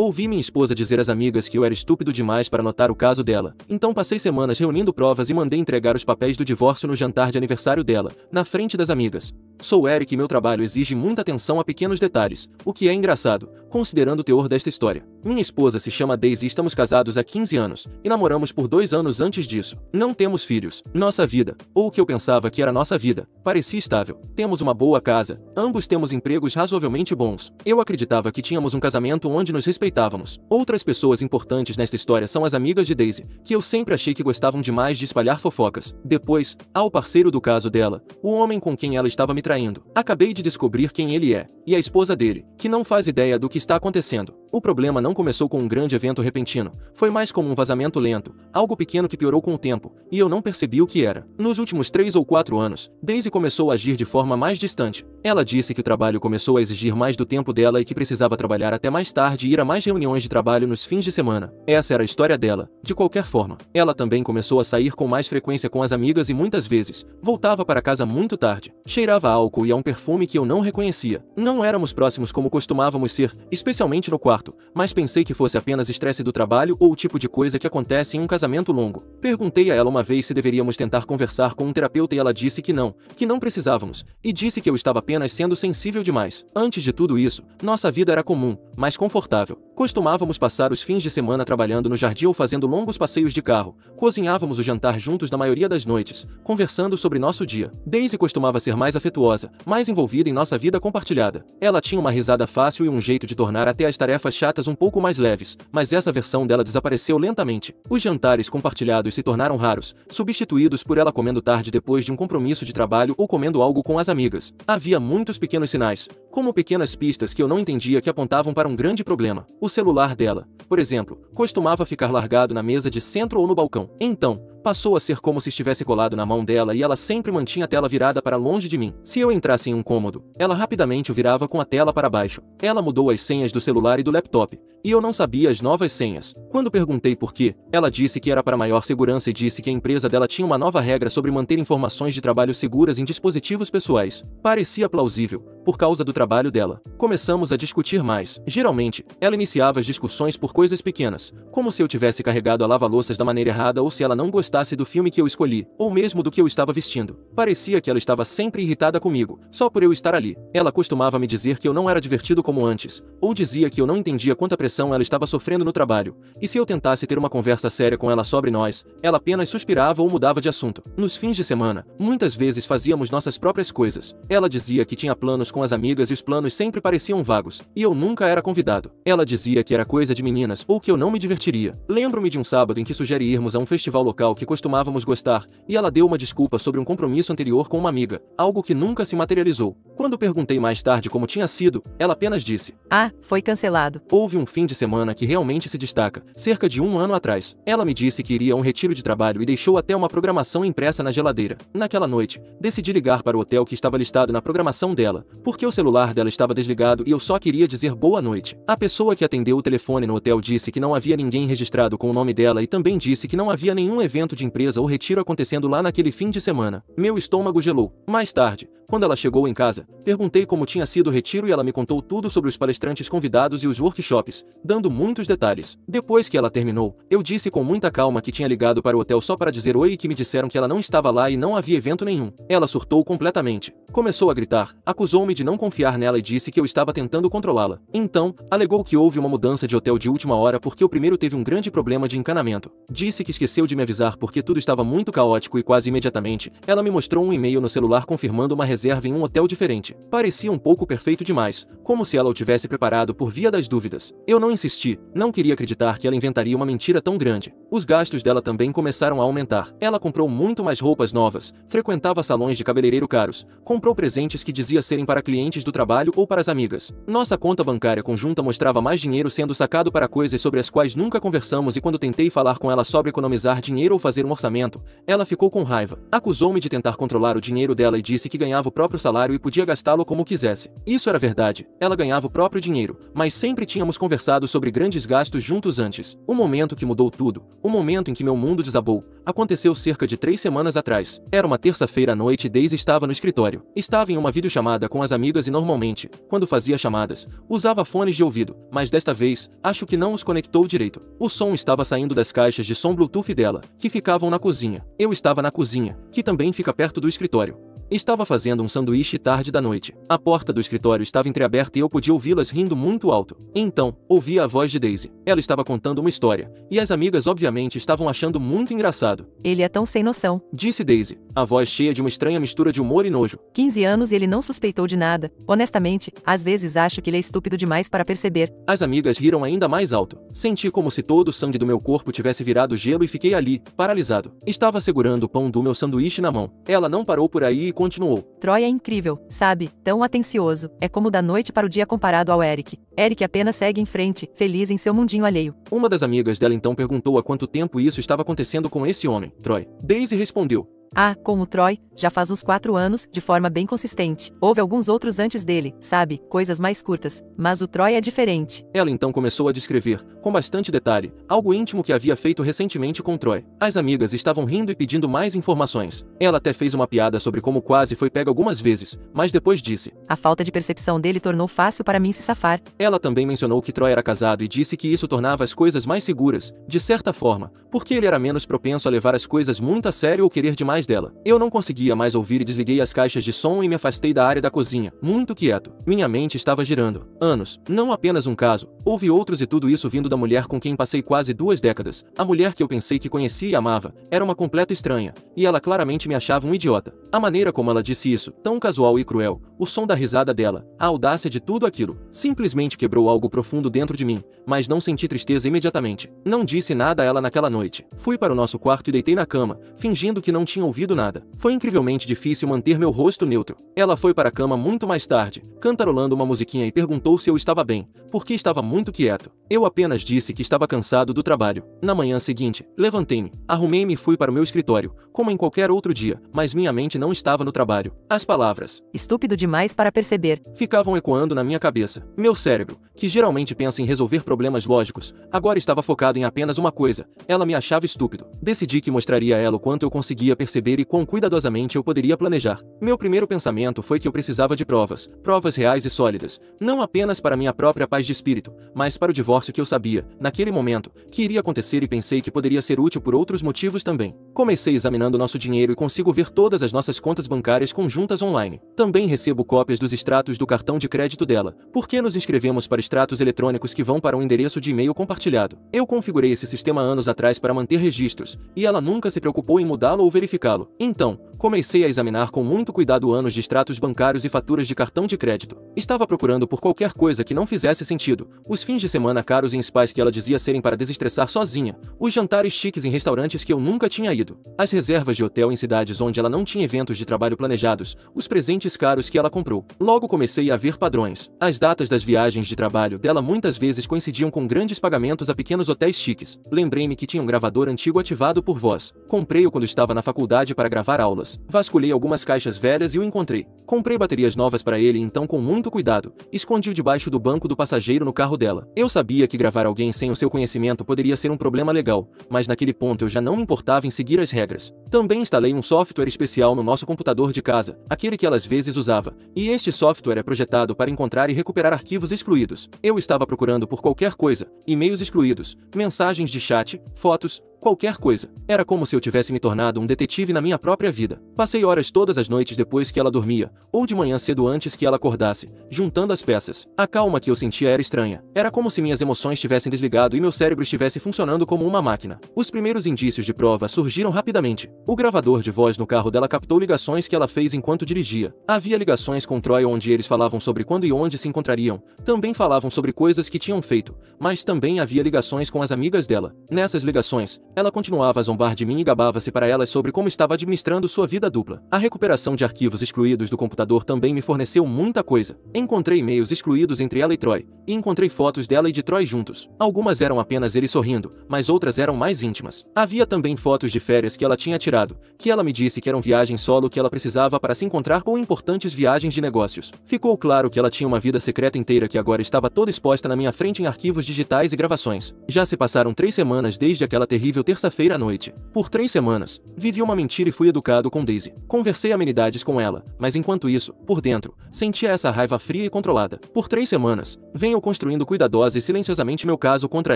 Ouvi minha esposa dizer às amigas que eu era estúpido demais para notar o caso dela. Então passei semanas reunindo provas e mandei entregar os papéis do divórcio no jantar de aniversário dela, na frente das amigas. Sou Eric e meu trabalho exige muita atenção a pequenos detalhes, o que é engraçado, considerando o teor desta história. Minha esposa se chama Daisy e estamos casados há 15 anos, e namoramos por 2 anos antes disso. Não temos filhos. Nossa vida, ou o que eu pensava que era nossa vida, parecia estável. Temos uma boa casa, ambos temos empregos razoavelmente bons. Eu acreditava que tínhamos um casamento onde nos respeitávamos. Outras pessoas importantes nesta história são as amigas de Daisy, que eu sempre achei que gostavam demais de espalhar fofocas. Depois, há o parceiro do caso dela, o homem com quem ela estava me traindo. Acabei de descobrir quem ele é, e a esposa dele, que não faz ideia do que está acontecendo. O problema não começou com um grande evento repentino, foi mais como um vazamento lento, algo pequeno que piorou com o tempo, e eu não percebi o que era. Nos últimos 3 ou 4 anos, Daisy começou a agir de forma mais distante. Ela disse que o trabalho começou a exigir mais do tempo dela e que precisava trabalhar até mais tarde e ir a mais reuniões de trabalho nos fins de semana. Essa era a história dela. De qualquer forma, ela também começou a sair com mais frequência com as amigas e muitas vezes, voltava para casa muito tarde. Cheirava a álcool e a um perfume que eu não reconhecia. Não éramos próximos como costumávamos ser, especialmente no quarto, mas pensei que fosse apenas estresse do trabalho ou o tipo de coisa que acontece em um casamento longo. Perguntei a ela uma vez se deveríamos tentar conversar com um terapeuta e ela disse que não precisávamos, e disse que eu estava apenas sendo sensível demais. Antes de tudo isso, nossa vida era comum, mas confortável. Costumávamos passar os fins de semana trabalhando no jardim ou fazendo longos passeios de carro. Cozinhávamos o jantar juntos na maioria das noites, conversando sobre nosso dia. Daisy costumava ser mais afetuosa, mais envolvida em nossa vida compartilhada. Ela tinha uma risada fácil e um jeito de tornar até as tarefas chatas um pouco mais leves, mas essa versão dela desapareceu lentamente. Os jantares compartilhados se tornaram raros, substituídos por ela comendo tarde depois de um compromisso de trabalho ou comendo algo com as amigas. Havia muitos pequenos sinais, como pequenas pistas que eu não entendia que apontavam para um grande problema. O celular dela, por exemplo, costumava ficar largado na mesa de centro ou no balcão. Então, passou a ser como se estivesse colado na mão dela e ela sempre mantinha a tela virada para longe de mim. Se eu entrasse em um cômodo, ela rapidamente o virava com a tela para baixo. Ela mudou as senhas do celular e do laptop, e eu não sabia as novas senhas. Quando perguntei por quê, ela disse que era para maior segurança e disse que a empresa dela tinha uma nova regra sobre manter informações de trabalho seguras em dispositivos pessoais. Parecia plausível, por causa do trabalho dela. Começamos a discutir mais. Geralmente, ela iniciava as discussões por coisas pequenas, como se eu tivesse carregado a lava-louças da maneira errada ou se ela não gostasse do filme que eu escolhi, ou mesmo do que eu estava vestindo. Parecia que ela estava sempre irritada comigo, só por eu estar ali. Ela costumava me dizer que eu não era divertido como antes, ou dizia que eu não entendia quanta pressão ela estava sofrendo no trabalho, e se eu tentasse ter uma conversa séria com ela sobre nós, ela apenas suspirava ou mudava de assunto. Nos fins de semana, muitas vezes fazíamos nossas próprias coisas. Ela dizia que tinha planos com as amigas e os planos sempre pareciam vagos, e eu nunca era convidado. Ela dizia que era coisa de meninas ou que eu não me divertiria. Lembro-me de um sábado em que sugeri irmos a um festival local que costumávamos gostar, e ela deu uma desculpa sobre um compromisso anterior com uma amiga, algo que nunca se materializou. Quando perguntei mais tarde como tinha sido, ela apenas disse: "Ah, foi cancelado." Houve um fim de semana que realmente se destaca, cerca de 1 ano atrás. Ela me disse que iria a um retiro de trabalho e deixou até uma programação impressa na geladeira. Naquela noite, decidi ligar para o hotel que estava listado na programação dela, porque o celular dela estava desligado e eu só queria dizer boa noite. A pessoa que atendeu o telefone no hotel disse que não havia ninguém registrado com o nome dela e também disse que não havia nenhum evento de empresa ou retiro acontecendo lá naquele fim de semana. Meu estômago gelou. Mais tarde, quando ela chegou em casa, perguntei como tinha sido o retiro e ela me contou tudo sobre os palestrantes convidados e os workshops, dando muitos detalhes. Depois que ela terminou, eu disse com muita calma que tinha ligado para o hotel só para dizer oi e que me disseram que ela não estava lá e não havia evento nenhum. Ela surtou completamente. Começou a gritar, acusou-me de não confiar nela e disse que eu estava tentando controlá-la. Então, alegou que houve uma mudança de hotel de última hora porque o primeiro teve um grande problema de encanamento. Disse que esqueceu de me avisar porque tudo estava muito caótico e quase imediatamente, ela me mostrou um e-mail no celular confirmando uma reserva em um hotel diferente. Parecia um pouco perfeito demais, como se ela o tivesse preparado por via das dúvidas. Eu não insisti, não queria acreditar que ela inventaria uma mentira tão grande. Os gastos dela também começaram a aumentar. Ela comprou muito mais roupas novas, frequentava salões de cabeleireiro caros, comprou presentes que dizia serem para clientes do trabalho ou para as amigas. Nossa conta bancária conjunta mostrava mais dinheiro sendo sacado para coisas sobre as quais nunca conversamos e quando tentei falar com ela sobre economizar dinheiro ou fazer um orçamento, ela ficou com raiva. Acusou-me de tentar controlar o dinheiro dela e disse que ganhava o próprio salário e podia gastá-lo como quisesse. Isso era verdade, ela ganhava o próprio dinheiro, mas sempre tínhamos conversado sobre grandes gastos juntos antes. O momento que mudou tudo, O momento em que meu mundo desabou aconteceu cerca de 3 semanas atrás. Era uma terça-feira à noite e Daisy estava no escritório. Estava em uma videochamada com as amigas e normalmente, quando fazia chamadas, usava fones de ouvido, mas desta vez, acho que não os conectou direito. O som estava saindo das caixas de som Bluetooth dela, que ficavam na cozinha. Eu estava na cozinha, que também fica perto do escritório. Estava fazendo um sanduíche tarde da noite. A porta do escritório estava entreaberta e eu podia ouvi-las rindo muito alto. Então, ouvi a voz de Daisy. Ela estava contando uma história, e as amigas obviamente estavam achando muito engraçado. Ele é tão sem noção. Disse Daisy, a voz cheia de uma estranha mistura de humor e nojo. 15 anos e ele não suspeitou de nada. Honestamente, às vezes acho que ele é estúpido demais para perceber. As amigas riram ainda mais alto. Senti como se todo o sangue do meu corpo tivesse virado gelo e fiquei ali, paralisado. Estava segurando o pão do meu sanduíche na mão. Ela não parou por aí e continuou. Troy é incrível, sabe? Tão atencioso. É como da noite para o dia comparado ao Eric. Eric apenas segue em frente, feliz em seu mundinho alheio. Uma das amigas dela então perguntou há quanto tempo isso estava acontecendo com esse homem, Troy. Daisy respondeu. Ah, com o Troy, já faz uns 4 anos, de forma bem consistente. Houve alguns outros antes dele, sabe? Coisas mais curtas. Mas o Troy é diferente. Ela então começou a descrever, com bastante detalhe, algo íntimo que havia feito recentemente com Troy. As amigas estavam rindo e pedindo mais informações. Ela até fez uma piada sobre como quase foi pega algumas vezes, mas depois disse. A falta de percepção dele tornou fácil para mim se safar. Ela também mencionou que Troy era casado e disse que isso tornava as coisas mais seguras, de certa forma, porque ele era menos propenso a levar as coisas muito a sério ou querer demais dela. Eu não conseguia mais ouvir e desliguei as caixas de som e me afastei da área da cozinha, muito quieto. Minha mente estava girando. Anos, não apenas um caso. Houve outros e tudo isso vindo da mulher com quem passei quase 2 décadas. A mulher que eu pensei que conhecia e amava, era uma completa estranha, e ela claramente me achava um idiota. A maneira como ela disse isso, tão casual e cruel, o som da risada dela, a audácia de tudo aquilo, simplesmente quebrou algo profundo dentro de mim, mas não senti tristeza imediatamente. Não disse nada a ela naquela noite. Fui para o nosso quarto e deitei na cama, fingindo que não tinha ouvido nada. Foi incrivelmente difícil manter meu rosto neutro. Ela foi para a cama muito mais tarde, cantarolando uma musiquinha e perguntou se eu estava bem, porque estava muito quieto. Eu apenas disse que estava cansado do trabalho. Na manhã seguinte, levantei-me, arrumei-me e fui para o meu escritório, como em qualquer outro dia, mas minha mente não estava no trabalho. As palavras, estúpido demais para perceber, ficavam ecoando na minha cabeça. Meu cérebro, que geralmente pensa em resolver problemas lógicos, agora estava focado em apenas uma coisa. Ela me achava estúpido. Decidi que mostraria a ela o quanto eu conseguia perceber e quão cuidadosamente eu poderia planejar. Meu primeiro pensamento foi que eu precisava de provas reais e sólidas, não apenas para minha própria paz de espírito, mas para o divórcio que eu sabia, naquele momento, que iria acontecer e pensei que poderia ser útil por outros motivos também. Comecei examinando nosso dinheiro e consigo ver todas as nossas contas bancárias conjuntas online. Também recebo cópias dos extratos do cartão de crédito dela, porque nos inscrevemos para extratos eletrônicos que vão para um endereço de e-mail compartilhado. Eu configurei esse sistema anos atrás para manter registros, e ela nunca se preocupou em mudá-lo ou verificá-lo. Então, comecei a examinar com muito cuidado anos de extratos bancários e faturas de cartão de crédito. Estava procurando por qualquer coisa que não fizesse sentido. Os fins de semana caros em spas que ela dizia serem para desestressar sozinha, os jantares chiques em restaurantes que eu nunca tinha ido, as reservas de hotel em cidades onde ela não tinha eventos de trabalho planejados, os presentes caros que ela comprou. Logo comecei a ver padrões. As datas das viagens de trabalho dela muitas vezes coincidiam com grandes pagamentos a pequenos hotéis chiques. Lembrei-me que tinha um gravador antigo ativado por voz. Comprei-o quando estava na faculdade para gravar aulas. Vasculhei algumas caixas velhas e o encontrei. Comprei baterias novas para ele e então, com muito cuidado, escondi debaixo do banco do passageiro no carro dela. Eu sabia que gravar alguém sem o seu conhecimento poderia ser um problema legal, mas naquele ponto eu já não me importava em seguir as regras. Também instalei um software especial no nosso computador de casa, aquele que ela às vezes usava, e este software é projetado para encontrar e recuperar arquivos excluídos. Eu estava procurando por qualquer coisa, e-mails excluídos, mensagens de chat, fotos, qualquer coisa. Era como se eu tivesse me tornado um detetive na minha própria vida. Passei horas todas as noites depois que ela dormia, ou de manhã cedo antes que ela acordasse, juntando as peças. A calma que eu sentia era estranha. Era como se minhas emoções tivessem desligado e meu cérebro estivesse funcionando como uma máquina. Os primeiros indícios de prova surgiram rapidamente. O gravador de voz no carro dela captou ligações que ela fez enquanto dirigia. Havia ligações com Troy onde eles falavam sobre quando e onde se encontrariam. Também falavam sobre coisas que tinham feito, mas também havia ligações com as amigas dela. Nessas ligações, ela continuava a zombar de mim e gabava-se para elas sobre como estava administrando sua vida dupla. A recuperação de arquivos excluídos do computador também me forneceu muita coisa. Encontrei e-mails excluídos entre ela e Troy, e encontrei fotos dela e de Troy juntos. Algumas eram apenas ele sorrindo, mas outras eram mais íntimas. Havia também fotos de férias que ela tinha tirado, que ela me disse que eram viagens solo que ela precisava para se encontrar ou importantes viagens de negócios. Ficou claro que ela tinha uma vida secreta inteira que agora estava toda exposta na minha frente em arquivos digitais e gravações. Já se passaram 3 semanas desde aquela terrível ou terça-feira à noite. Por 3 semanas, vivi uma mentira e fui educado com Daisy. Conversei amenidades com ela, mas enquanto isso, por dentro, sentia essa raiva fria e controlada. Por 3 semanas, venho construindo cuidadosa e silenciosamente meu caso contra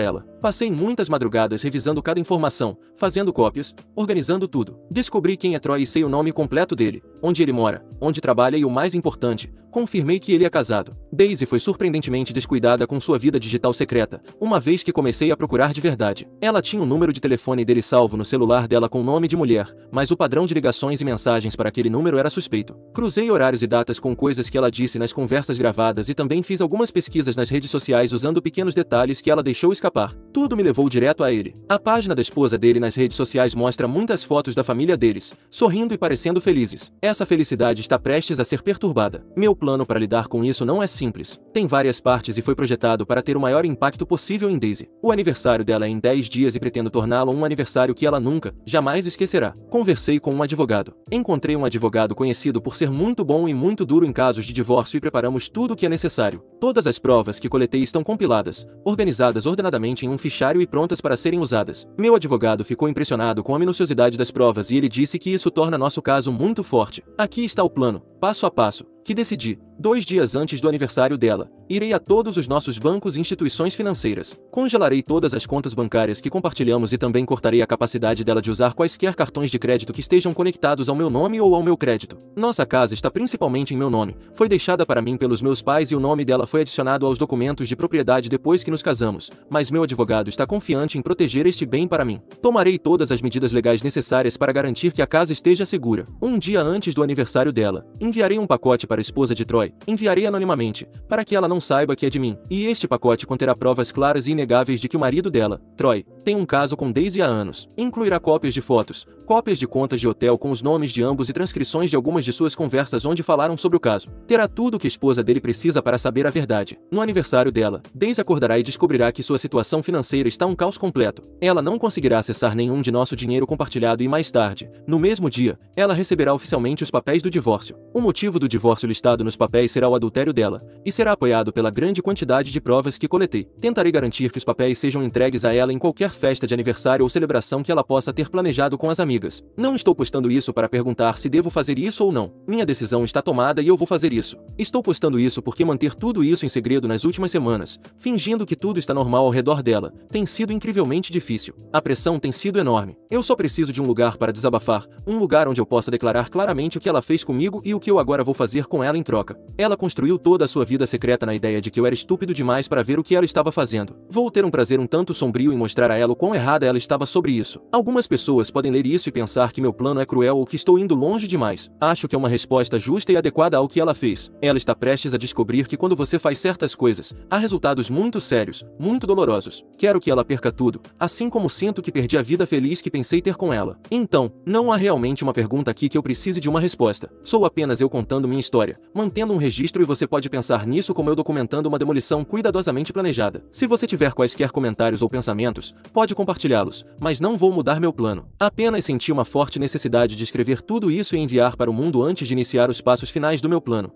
ela. Passei muitas madrugadas revisando cada informação, fazendo cópias, organizando tudo. Descobri quem é Troy e sei o nome completo dele, onde ele mora, onde trabalha e o mais importante, confirmei que ele é casado. Daisy foi surpreendentemente descuidada com sua vida digital secreta, uma vez que comecei a procurar de verdade. Ela tinha o número de telefone dele salvo no celular dela com nome de mulher, mas o padrão de ligações e mensagens para aquele número era suspeito. Cruzei horários e datas com coisas que ela disse nas conversas gravadas e também fiz algumas pesquisas nas redes sociais usando pequenos detalhes que ela deixou escapar. Tudo me levou direto a ele. A página da esposa dele nas redes sociais mostra muitas fotos da família deles, sorrindo e parecendo felizes. Essa felicidade está prestes a ser perturbada. Meu plano para lidar com isso não é simples. Tem várias partes e foi projetado para ter o maior impacto possível em Daisy. O aniversário dela é em 10 dias e pretendo torná-lo um aniversário que ela nunca, jamais esquecerá. Conversei com um advogado. Encontrei um advogado conhecido por ser muito bom e muito duro em casos de divórcio e preparamos tudo o que é necessário. Todas as provas que coletei estão compiladas, organizadas ordenadamente em um fichário e prontas para serem usadas. Meu advogado ficou impressionado com a minuciosidade das provas e ele disse que isso torna nosso caso muito forte. Aqui está o plano, passo a passo, que decidi. 2 dias antes do aniversário dela, irei a todos os nossos bancos e instituições financeiras. Congelarei todas as contas bancárias que compartilhamos e também cortarei a capacidade dela de usar quaisquer cartões de crédito que estejam conectados ao meu nome ou ao meu crédito. Nossa casa está principalmente em meu nome. Foi deixada para mim pelos meus pais e o nome dela foi adicionado aos documentos de propriedade depois que nos casamos, mas meu advogado está confiante em proteger este bem para mim. Tomarei todas as medidas legais necessárias para garantir que a casa esteja segura. Um dia antes do aniversário dela, enviarei um pacote para a esposa de Troy. Enviarei anonimamente, para que ela não saiba que é de mim, e este pacote conterá provas claras e inegáveis de que o marido dela, Troy, tem um caso com Daisy há anos. Incluirá cópias de fotos, cópias de contas de hotel com os nomes de ambos e transcrições de algumas de suas conversas onde falaram sobre o caso. Terá tudo o que a esposa dele precisa para saber a verdade. No aniversário dela, Daisy acordará e descobrirá que sua situação financeira está um caos completo. Ela não conseguirá acessar nenhum de nosso dinheiro compartilhado e mais tarde, no mesmo dia, ela receberá oficialmente os papéis do divórcio. O motivo do divórcio listado nos papéis será o adultério dela, e será apoiado pela grande quantidade de provas que coletei. Tentarei garantir que os papéis sejam entregues a ela em qualquer festa de aniversário ou celebração que ela possa ter planejado com as amigas. Não estou postando isso para perguntar se devo fazer isso ou não. Minha decisão está tomada e eu vou fazer isso. Estou postando isso porque manter tudo isso em segredo nas últimas semanas, fingindo que tudo está normal ao redor dela, tem sido incrivelmente difícil. A pressão tem sido enorme. Eu só preciso de um lugar para desabafar, um lugar onde eu possa declarar claramente o que ela fez comigo e o que eu agora vou fazer com ela em troca. Ela construiu toda a sua vida secreta na ideia de que eu era estúpido demais para ver o que ela estava fazendo. Vou ter um prazer um tanto sombrio em mostrar a ela o quão errada ela estava sobre isso. Algumas pessoas podem ler isso e pensar que meu plano é cruel ou que estou indo longe demais. Acho que é uma resposta justa e adequada ao que ela fez. Ela está prestes a descobrir que quando você faz certas coisas, há resultados muito sérios, muito dolorosos. Quero que ela perca tudo, assim como sinto que perdi a vida feliz que pensei ter com ela. Então, não há realmente uma pergunta aqui que eu precise de uma resposta. Sou apenas eu contando minha história, mantendo um registro e você pode pensar nisso como eu documentando uma demolição cuidadosamente planejada. Se você tiver quaisquer comentários ou pensamentos, pode compartilhá-los, mas não vou mudar meu plano. Apenas senti uma forte necessidade de escrever tudo isso e enviar para o mundo antes de iniciar os passos finais do meu plano.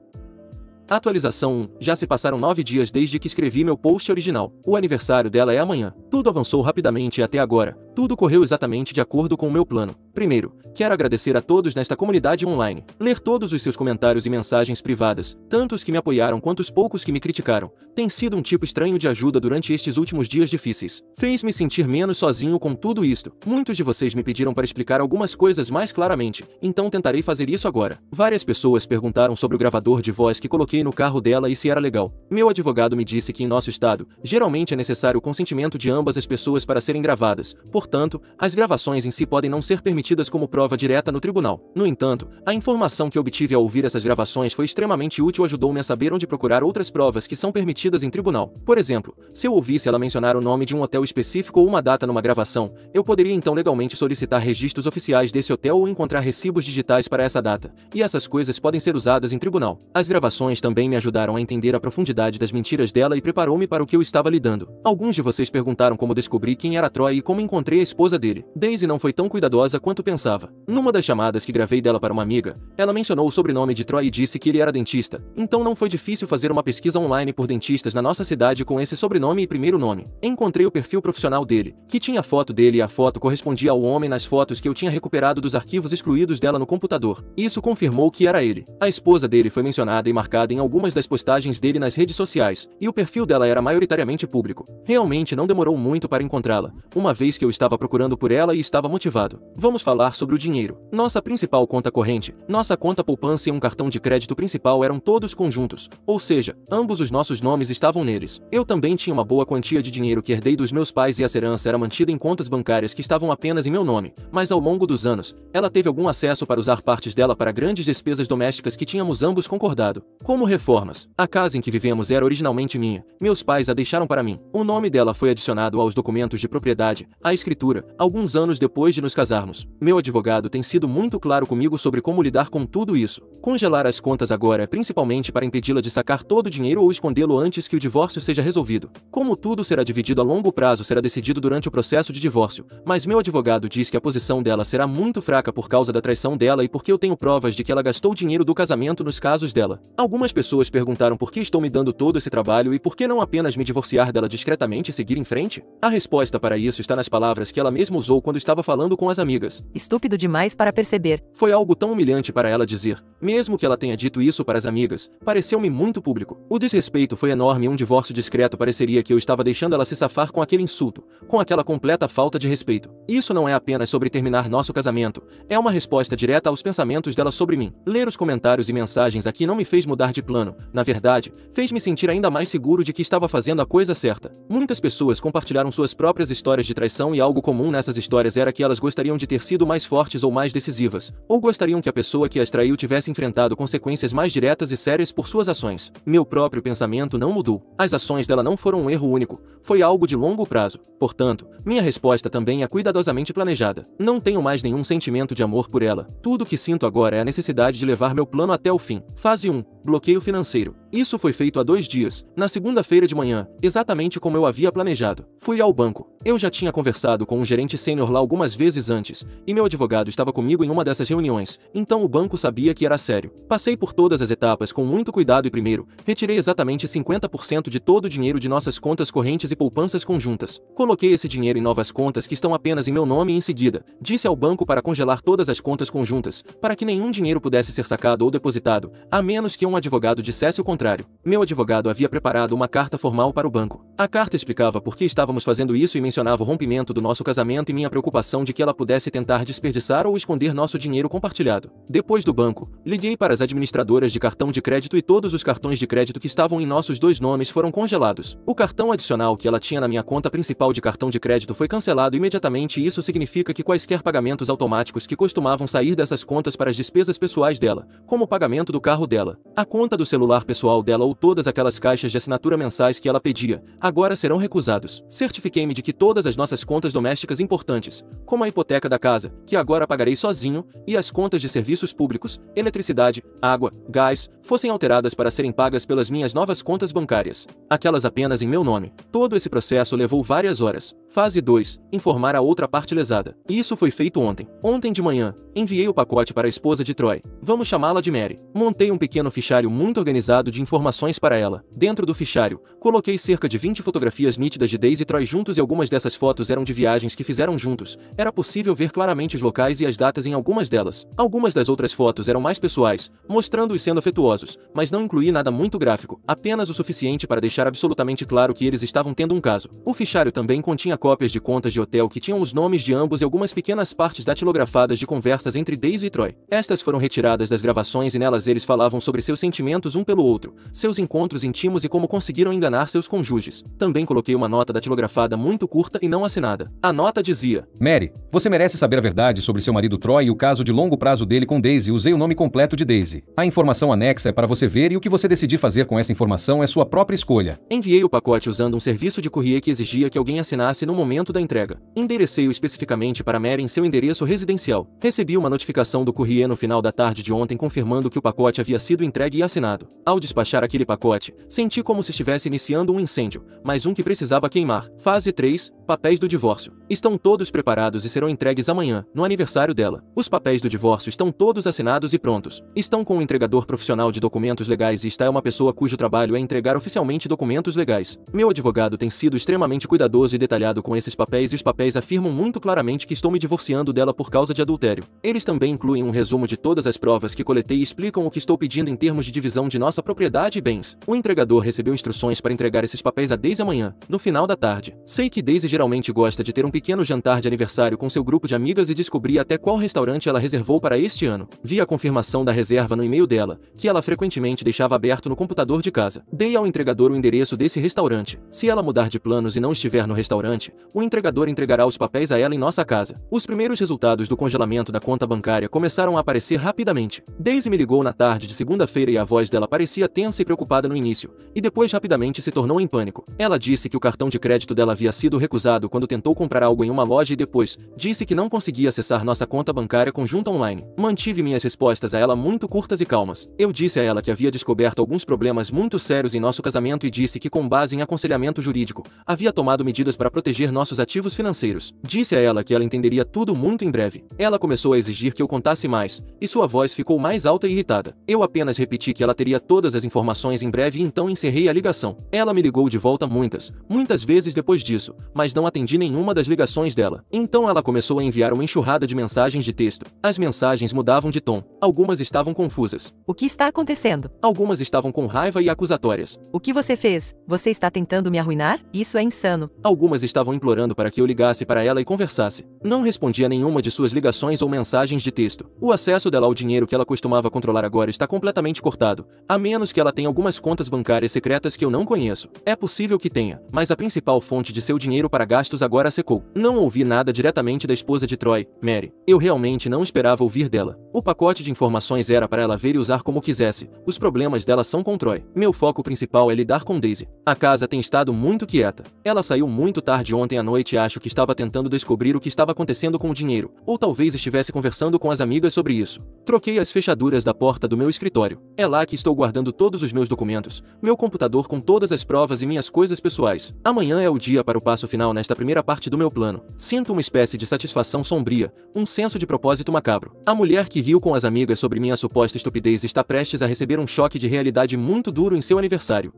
Atualização 1. Já se passaram 9 dias desde que escrevi meu post original. O aniversário dela é amanhã. Tudo avançou rapidamente até agora. Tudo correu exatamente de acordo com o meu plano. Primeiro, quero agradecer a todos nesta comunidade online. Ler todos os seus comentários e mensagens privadas, tanto os que me apoiaram quanto os poucos que me criticaram, tem sido um tipo estranho de ajuda durante estes últimos dias difíceis. Fez-me sentir menos sozinho com tudo isto. Muitos de vocês me pediram para explicar algumas coisas mais claramente, então tentarei fazer isso agora. Várias pessoas perguntaram sobre o gravador de voz que coloquei no carro dela e se era legal. Meu advogado me disse que em nosso estado, geralmente é necessário o consentimento de ambas as pessoas para serem gravadas. Portanto, as gravações em si podem não ser permitidas como prova direta no tribunal. No entanto, a informação que obtive ao ouvir essas gravações foi extremamente útil e ajudou-me a saber onde procurar outras provas que são permitidas em tribunal. Por exemplo, se eu ouvisse ela mencionar o nome de um hotel específico ou uma data numa gravação, eu poderia então legalmente solicitar registros oficiais desse hotel ou encontrar recibos digitais para essa data. E essas coisas podem ser usadas em tribunal. As gravações também me ajudaram a entender a profundidade das mentiras dela e preparou-me para o que eu estava lidando. Alguns de vocês perguntaram como descobri quem era Troy e como encontrei encontrei a esposa dele. Daisy não foi tão cuidadosa quanto pensava. Numa das chamadas que gravei dela para uma amiga, ela mencionou o sobrenome de Troy e disse que ele era dentista, então não foi difícil fazer uma pesquisa online por dentistas na nossa cidade com esse sobrenome e primeiro nome. Encontrei o perfil profissional dele, que tinha a foto dele e a foto correspondia ao homem nas fotos que eu tinha recuperado dos arquivos excluídos dela no computador. Isso confirmou que era ele. A esposa dele foi mencionada e marcada em algumas das postagens dele nas redes sociais, e o perfil dela era maioritariamente público. Realmente não demorou muito para encontrá-la, uma vez que eu estava procurando por ela e estava motivado. Vamos falar sobre o dinheiro. Nossa principal conta corrente, nossa conta poupança e um cartão de crédito principal eram todos conjuntos, ou seja, ambos os nossos nomes estavam neles. Eu também tinha uma boa quantia de dinheiro que herdei dos meus pais e essa herança era mantida em contas bancárias que estavam apenas em meu nome, mas ao longo dos anos, ela teve algum acesso para usar partes dela para grandes despesas domésticas que tínhamos ambos concordado, como reformas. A casa em que vivemos era originalmente minha, meus pais a deixaram para mim. O nome dela foi adicionado aos documentos de propriedade, à escritura, alguns anos depois de nos casarmos. Meu advogado tem sido muito claro comigo sobre como lidar com tudo isso. Congelar as contas agora é principalmente para impedi-la de sacar todo o dinheiro ou escondê-lo antes que o divórcio seja resolvido. Como tudo será dividido a longo prazo será decidido durante o processo de divórcio, mas meu advogado diz que a posição dela será muito fraca por causa da traição dela e porque eu tenho provas de que ela gastou o dinheiro do casamento nos casos dela. Algumas pessoas perguntaram por que estou me dando todo esse trabalho e por que não apenas me divorciar dela discretamente e seguir em frente? A resposta para isso está nas palavras que ela mesma usou quando estava falando com as amigas. Estúpido demais para perceber. Foi algo tão humilhante para ela dizer. Mesmo que ela tenha dito isso para as amigas, pareceu-me muito público. O desrespeito foi enorme e um divórcio discreto pareceria que eu estava deixando ela se safar com aquele insulto, com aquela completa falta de respeito. Isso não é apenas sobre terminar nosso casamento, é uma resposta direta aos pensamentos dela sobre mim. Ler os comentários e mensagens aqui não me fez mudar de plano, na verdade, fez-me sentir ainda mais seguro de que estava fazendo a coisa certa. Muitas pessoas compartilharam suas próprias histórias de traição e algo comum nessas histórias era que elas gostariam de ter sido mais fortes ou mais decisivas, ou gostariam que a pessoa que as traiu tivesse enfrentado consequências mais diretas e sérias por suas ações. Meu próprio pensamento não mudou. As ações dela não foram um erro único, foi algo de longo prazo. Portanto, minha resposta também é cuidadosamente planejada. Não tenho mais nenhum sentimento de amor por ela. Tudo o que sinto agora é a necessidade de levar meu plano até o fim. Fase 1. Bloqueio financeiro. Isso foi feito há 2 dias, na segunda-feira de manhã, exatamente como eu havia planejado. Fui ao banco. Eu já tinha conversado com um gerente sênior lá algumas vezes antes, e meu advogado estava comigo em uma dessas reuniões, então o banco sabia que era sério. Passei por todas as etapas com muito cuidado e primeiro, retirei exatamente 50% de todo o dinheiro de nossas contas correntes e poupanças conjuntas. Coloquei esse dinheiro em novas contas que estão apenas em meu nome e em seguida, disse ao banco para congelar todas as contas conjuntas, para que nenhum dinheiro pudesse ser sacado ou depositado, a menos que um advogado dissesse o contrário. Meu advogado havia preparado uma carta formal para o banco. A carta explicava por que estávamos fazendo isso e mencionava o rompimento do nosso casamento e minha preocupação de que ela pudesse tentar desperdiçar ou esconder nosso dinheiro compartilhado. Depois do banco, liguei para as administradoras de cartão de crédito e todos os cartões de crédito que estavam em nossos 2 nomes foram congelados. O cartão adicional que ela tinha na minha conta principal de cartão de crédito foi cancelado imediatamente e isso significa que quaisquer pagamentos automáticos que costumavam sair dessas contas para as despesas pessoais dela, como o pagamento do carro dela, a conta do celular pessoal dela ou todas aquelas caixas de assinatura mensais que ela pedia, agora serão recusados. Certifiquei-me de que todas as nossas contas domésticas importantes, como a hipoteca da casa, que agora pagarei sozinho, e as contas de serviços públicos, eletricidade, água, gás, fossem alteradas para serem pagas pelas minhas novas contas bancárias, aquelas apenas em meu nome. Todo esse processo levou várias horas. Fase 2. Informar a outra parte lesada. Isso foi feito ontem. Ontem de manhã, enviei o pacote para a esposa de Troy. Vamos chamá-la de Mary. Montei um pequeno fichário muito organizado de informações para ela. Dentro do fichário, coloquei cerca de 20 fotografias nítidas de Daisy e Troy juntos e algumas dessas fotos eram de viagens que fizeram juntos. Era possível ver claramente os locais e as datas em algumas delas. Algumas das outras fotos eram mais pessoais, mostrando-os sendo afetuosos, mas não incluí nada muito gráfico, apenas o suficiente para deixar absolutamente claro que eles estavam tendo um caso. O fichário também continha cópias de contas de hotel que tinham os nomes de ambos e algumas pequenas partes datilografadas de conversas entre Daisy e Troy. Estas foram retiradas das gravações e nelas eles falavam sobre seus sentimentos um pelo outro, seus encontros íntimos e como conseguiram enganar seus cônjuges. Também coloquei uma nota datilografada muito curta e não assinada. A nota dizia: Mary, você merece saber a verdade sobre seu marido Troy e o caso de longo prazo dele com Daisy. Usei o nome completo de Daisy. A informação anexa é para você ver e o que você decidir fazer com essa informação é sua própria escolha. Enviei o pacote usando um serviço de courrier que exigia que alguém assinasse no momento da entrega. Enderecei-o especificamente para Mary em seu endereço residencial. Recebi uma notificação do courrier no final da tarde de ontem confirmando que o pacote havia sido entregue e assinado. Ao despachar aquele pacote, senti como se estivesse iniciando um incêndio, mas um que precisava queimar. Fase 3. papéis do divórcio. Estão todos preparados e serão entregues amanhã, no aniversário dela. Os papéis do divórcio estão todos assinados e prontos. Estão com um entregador profissional de documentos legais e esta é uma pessoa cujo trabalho é entregar oficialmente documentos legais. Meu advogado tem sido extremamente cuidadoso e detalhado com esses papéis e os papéis afirmam muito claramente que estou me divorciando dela por causa de adultério. Eles também incluem um resumo de todas as provas que coletei e explicam o que estou pedindo em termos de divisão de nossa propriedade e bens. O entregador recebeu instruções para entregar esses papéis a Daisy amanhã, no final da tarde. Sei que Daisy geralmente gosta de ter um pequeno jantar de aniversário com seu grupo de amigas e descobri até qual restaurante ela reservou para este ano. Vi a confirmação da reserva no e-mail dela, que ela frequentemente deixava aberto no computador de casa. Dei ao entregador o endereço desse restaurante. Se ela mudar de planos e não estiver no restaurante, o entregador entregará os papéis a ela em nossa casa. Os primeiros resultados do congelamento da conta bancária começaram a aparecer rapidamente. Daisy me ligou na tarde de segunda-feira e a voz dela parecia tensa e preocupada no início, e depois rapidamente se tornou em pânico. Ela disse que o cartão de crédito dela havia sido recusado quando tentou comprar algo em uma loja e depois disse que não conseguia acessar nossa conta bancária conjunta online. Mantive minhas respostas a ela muito curtas e calmas. Eu disse a ela que havia descoberto alguns problemas muito sérios em nosso casamento e disse que, com base em aconselhamento jurídico, havia tomado medidas para proteger nossos ativos financeiros. Disse a ela que ela entenderia tudo muito em breve. Ela começou a exigir que eu contasse mais, e sua voz ficou mais alta e irritada. Eu apenas repeti que ela teria todas as informações em breve e então encerrei a ligação. Ela me ligou de volta muitas vezes depois disso, mas não atendi nenhuma das ligações dela. Então ela começou a enviar uma enxurrada de mensagens de texto. As mensagens mudavam de tom. Algumas estavam confusas. O que está acontecendo? Algumas estavam com raiva e acusatórias. O que você fez? Você está tentando me arruinar? Isso é insano. Algumas estavam implorando para que eu ligasse para ela e conversasse. Não respondi a nenhuma de suas ligações ou mensagens de texto. O acesso dela ao dinheiro que ela costumava controlar agora está completamente cortado, a menos que ela tenha algumas contas bancárias secretas que eu não conheço. É possível que tenha, mas a principal fonte de seu dinheiro para gastos agora secou. Não ouvi nada diretamente da esposa de Troy, Mary. Eu realmente não esperava ouvir dela. O pacote de informações era para ela ver e usar como quisesse. Os problemas dela são com Troy. Meu foco principal é lidar com Daisy. A casa tem estado muito quieta. Ela saiu muito tarde ontem à noite e acho que estava tentando descobrir o que estava acontecendo com o dinheiro, ou talvez estivesse conversando com as amigas sobre isso. Troquei as fechaduras da porta do meu escritório. É lá que estou guardando todos os meus documentos, meu computador com todas as provas e minhas coisas pessoais. Amanhã é o dia para o passo final nesta primeira parte do meu plano. Sinto uma espécie de satisfação sombria, um senso de propósito macabro. A mulher que riu com as amigas sobre minha suposta estupidez está prestes a receber um choque de realidade muito duro em seu aniversário.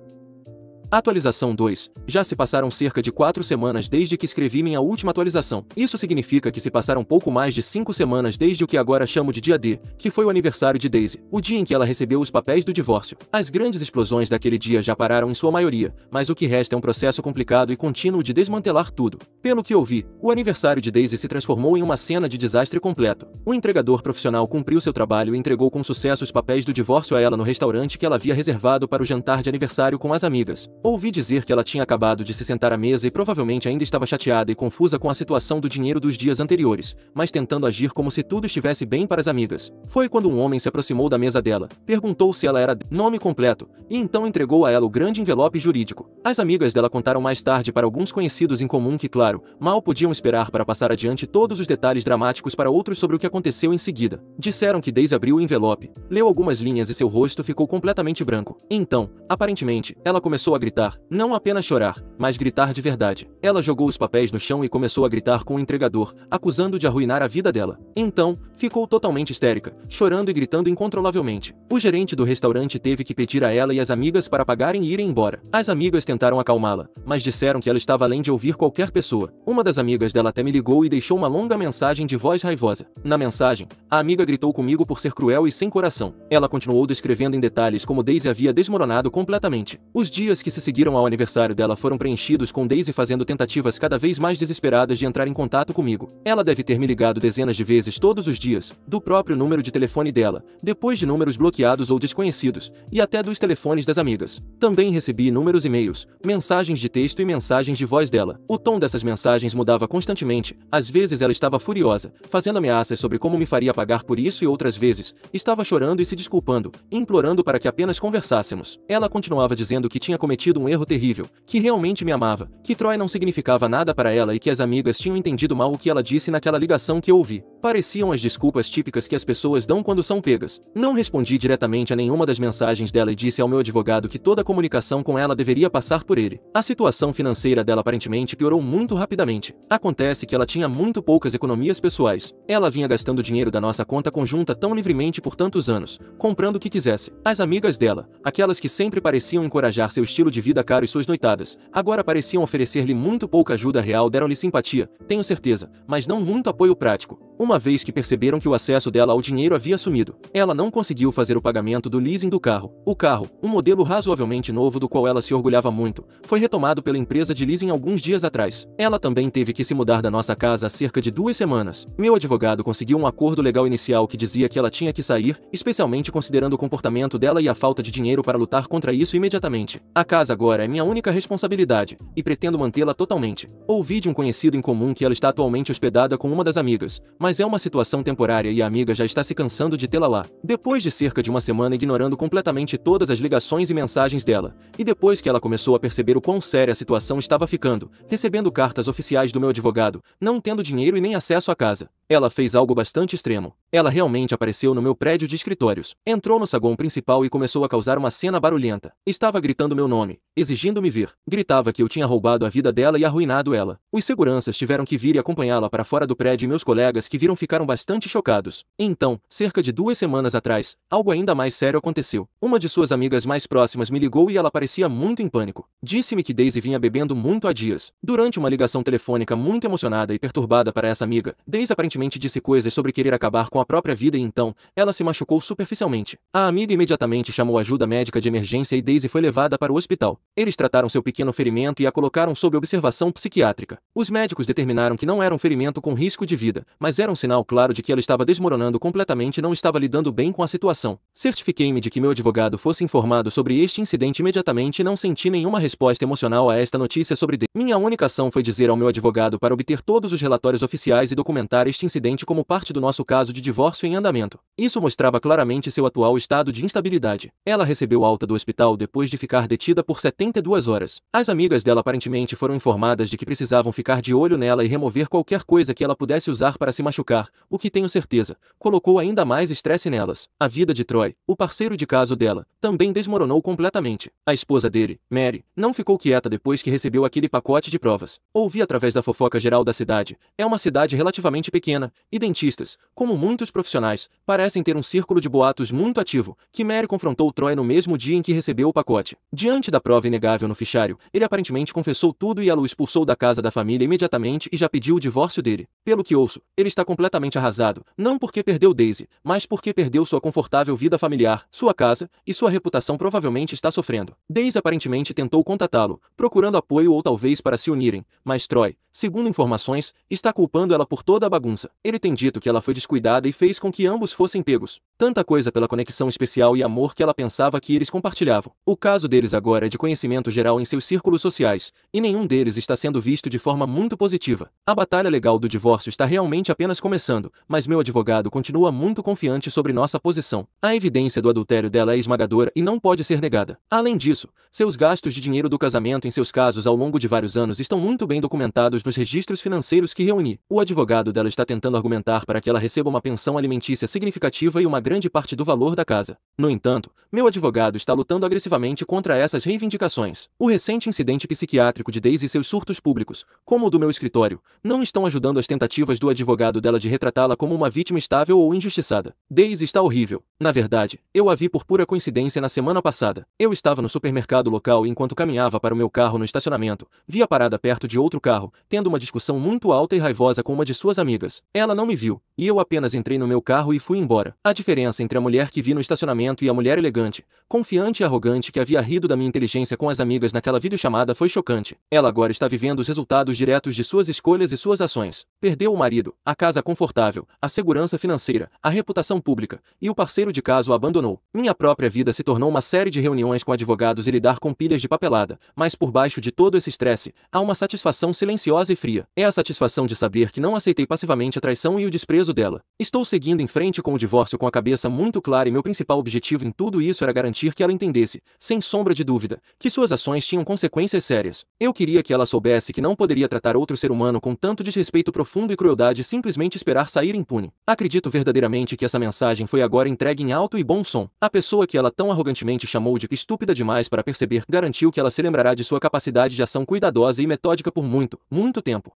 Atualização 2. Já se passaram cerca de 4 semanas desde que escrevi minha última atualização. Isso significa que se passaram pouco mais de 5 semanas desde o que agora chamo de dia D, que foi o aniversário de Daisy, o dia em que ela recebeu os papéis do divórcio. As grandes explosões daquele dia já pararam em sua maioria, mas o que resta é um processo complicado e contínuo de desmantelar tudo. Pelo que ouvi, o aniversário de Daisy se transformou em uma cena de desastre completo. O entregador profissional cumpriu seu trabalho e entregou com sucesso os papéis do divórcio a ela no restaurante que ela havia reservado para o jantar de aniversário com as amigas. Ouvi dizer que ela tinha acabado de se sentar à mesa e provavelmente ainda estava chateada e confusa com a situação do dinheiro dos dias anteriores, mas tentando agir como se tudo estivesse bem para as amigas. Foi quando um homem se aproximou da mesa dela, perguntou se ela era nome completo, e então entregou a ela o grande envelope jurídico. As amigas dela contaram mais tarde para alguns conhecidos em comum que, claro, mal podiam esperar para passar adiante todos os detalhes dramáticos para outros sobre o que aconteceu em seguida. Disseram que Daisy abriu o envelope, leu algumas linhas e seu rosto ficou completamente branco. Então, aparentemente, ela começou a gritar. Não apenas chorar, mas gritar de verdade. Ela jogou os papéis no chão e começou a gritar com o entregador, acusando de arruinar a vida dela. Então, ficou totalmente histérica, chorando e gritando incontrolavelmente. O gerente do restaurante teve que pedir a ela e as amigas para pagarem e irem embora. As amigas tentaram acalmá-la, mas disseram que ela estava além de ouvir qualquer pessoa. Uma das amigas dela até me ligou e deixou uma longa mensagem de voz raivosa. Na mensagem, a amiga gritou comigo por ser cruel e sem coração. Ela continuou descrevendo em detalhes como Daisy havia desmoronado completamente. Os dias que se seguiram ao aniversário dela foram preenchidos com Daisy fazendo tentativas cada vez mais desesperadas de entrar em contato comigo. Ela deve ter me ligado dezenas de vezes todos os dias, do próprio número de telefone dela, depois de números bloqueados ou desconhecidos, e até dos telefones das amigas. Também recebi inúmeros e-mails, mensagens de texto e mensagens de voz dela. O tom dessas mensagens mudava constantemente. Às vezes ela estava furiosa, fazendo ameaças sobre como me faria pagar por isso, e outras vezes, estava chorando e se desculpando, implorando para que apenas conversássemos. Ela continuava dizendo que tinha cometido um erro terrível, que realmente me amava, que Troy não significava nada para ela e que as amigas tinham entendido mal o que ela disse naquela ligação que eu ouvi. Pareciam as desculpas típicas que as pessoas dão quando são pegas. Não respondi diretamente a nenhuma das mensagens dela e disse ao meu advogado que toda a comunicação com ela deveria passar por ele. A situação financeira dela aparentemente piorou muito rapidamente. Acontece que ela tinha muito poucas economias pessoais. Ela vinha gastando dinheiro da nossa conta conjunta tão livremente por tantos anos, comprando o que quisesse. As amigas dela, aquelas que sempre pareciam encorajar seu estilo de vida caro e suas noitadas, agora pareciam oferecer-lhe muito pouca ajuda real. Deram-lhe simpatia, tenho certeza, mas não muito apoio prático. Uma vez que perceberam que o acesso dela ao dinheiro havia sumido, ela não conseguiu fazer o pagamento do leasing do carro. O carro, um modelo razoavelmente novo do qual ela se orgulhava muito, foi retomado pela empresa de leasing alguns dias atrás. Ela também teve que se mudar da nossa casa há cerca de 2 semanas. Meu advogado conseguiu um acordo legal inicial que dizia que ela tinha que sair, especialmente considerando o comportamento dela e a falta de dinheiro para lutar contra isso imediatamente. A casa agora é minha única responsabilidade, e pretendo mantê-la totalmente. Ouvi de um conhecido em comum que ela está atualmente hospedada com uma das amigas, mas é uma situação temporária e a amiga já está se cansando de tê-la lá. Depois de cerca de uma semana ignorando completamente todas as ligações e mensagens dela, e depois que ela começou a perceber o quão séria a situação estava ficando, recebendo cartas oficiais do meu advogado, não tendo dinheiro e nem acesso à casa, ela fez algo bastante extremo. Ela realmente apareceu no meu prédio de escritórios. Entrou no saguão principal e começou a causar uma cena barulhenta. Estava gritando meu nome, exigindo me ver. Gritava que eu tinha roubado a vida dela e arruinado ela. Os seguranças tiveram que vir e acompanhá-la para fora do prédio e meus colegas que viram ficaram bastante chocados. Então, cerca de 2 semanas atrás, algo ainda mais sério aconteceu. Uma de suas amigas mais próximas me ligou e ela parecia muito em pânico. Disse-me que Daisy vinha bebendo muito há dias. Durante uma ligação telefônica muito emocionada e perturbada para essa amiga, Daisy aparentemente disse coisas sobre querer acabar com a própria vida e então, ela se machucou superficialmente. A amiga imediatamente chamou ajuda médica de emergência e Daisy foi levada para o hospital. Eles trataram seu pequeno ferimento e a colocaram sob observação psiquiátrica. Os médicos determinaram que não era um ferimento com risco de vida, mas era um sinal claro de que ela estava desmoronando completamente e não estava lidando bem com a situação. Certifiquei-me de que meu advogado fosse informado sobre este incidente imediatamente e não senti nenhuma resposta emocional a esta notícia sobre Daisy. Minha única ação foi dizer ao meu advogado para obter todos os relatórios oficiais e documentar este incidente como parte do nosso caso de divórcio em andamento. Isso mostrava claramente seu atual estado de instabilidade. Ela recebeu alta do hospital depois de ficar detida por 72 horas. As amigas dela aparentemente foram informadas de que precisavam ficar de olho nela e remover qualquer coisa que ela pudesse usar para se machucar, o que tenho certeza, colocou ainda mais estresse nelas. A vida de Troy, o parceiro de caso dela, também desmoronou completamente. A esposa dele, Mary, não ficou quieta depois que recebeu aquele pacote de provas. Ouvi através da fofoca geral da cidade. É uma cidade relativamente pequena, e dentistas, como muitos profissionais, parecem ter um círculo de boatos muito ativo, que Mary confrontou Troy no mesmo dia em que recebeu o pacote. Diante da prova inegável no fichário, ele aparentemente confessou tudo e ela o expulsou da casa da família imediatamente e já pediu o divórcio dele. Pelo que ouço, ele está completamente arrasado, não porque perdeu Daisy, mas porque perdeu sua confortável vida familiar, sua casa, e sua reputação provavelmente está sofrendo. Daisy aparentemente tentou contatá-lo, procurando apoio ou talvez para se unirem, mas Troy, segundo informações, está culpando ela por toda a bagunça. Ele tem dito que ela foi descuidada e fez com que ambos fossem pegos. Tanta coisa pela conexão especial e amor que ela pensava que eles compartilhavam. O caso deles agora é de conhecimento geral em seus círculos sociais, e nenhum deles está sendo visto de forma muito positiva. A batalha legal do divórcio está realmente apenas começando, mas meu advogado continua muito confiante sobre nossa posição. A evidência do adultério dela é esmagadora e não pode ser negada. Além disso, seus gastos de dinheiro do casamento em seus casos ao longo de vários anos estão muito bem documentados nos registros financeiros que reuni. O advogado dela está tentando argumentar para que ela receba uma pensão alimentícia significativa e uma grande parte do valor da casa. No entanto, meu advogado está lutando agressivamente contra essas reivindicações. O recente incidente psiquiátrico de Daisy e seus surtos públicos, como o do meu escritório, não estão ajudando as tentativas do advogado dela de retratá-la como uma vítima estável ou injustiçada. Daisy está horrível. Na verdade, eu a vi por pura coincidência na semana passada. Eu estava no supermercado local e enquanto caminhava para o meu carro no estacionamento, vi a parada perto de outro carro, tendo uma discussão muito alta e raivosa com uma de suas amigas. Ela não me viu, e eu apenas entrei no meu carro e fui embora. A diferença entre a mulher que vi no estacionamento e a mulher elegante, confiante e arrogante que havia rido da minha inteligência com as amigas naquela videochamada foi chocante. Ela agora está vivendo os resultados diretos de suas escolhas e suas ações. Perdeu o marido, a casa confortável, a segurança financeira, a reputação pública, e o parceiro de caso a abandonou. Minha própria vida se tornou uma série de reuniões com advogados e lidar com pilhas de papelada, mas por baixo de todo esse estresse, há uma satisfação silenciosa e fria. É a satisfação de saber que não aceitei passivamente a traição e o desprezo dela. Estou seguindo em frente com o divórcio com a cabeça muito clara e meu principal objetivo em tudo isso era garantir que ela entendesse, sem sombra de dúvida, que suas ações tinham consequências sérias. Eu queria que ela soubesse que não poderia tratar outro ser humano com tanto desrespeito profundo e crueldade simplesmente simplesmente esperar sair impune. Acredito verdadeiramente que essa mensagem foi agora entregue em alto e bom som. A pessoa que ela tão arrogantemente chamou de estúpida demais para perceber garantiu que ela se lembrará de sua capacidade de ação cuidadosa e metódica por muito, muito tempo.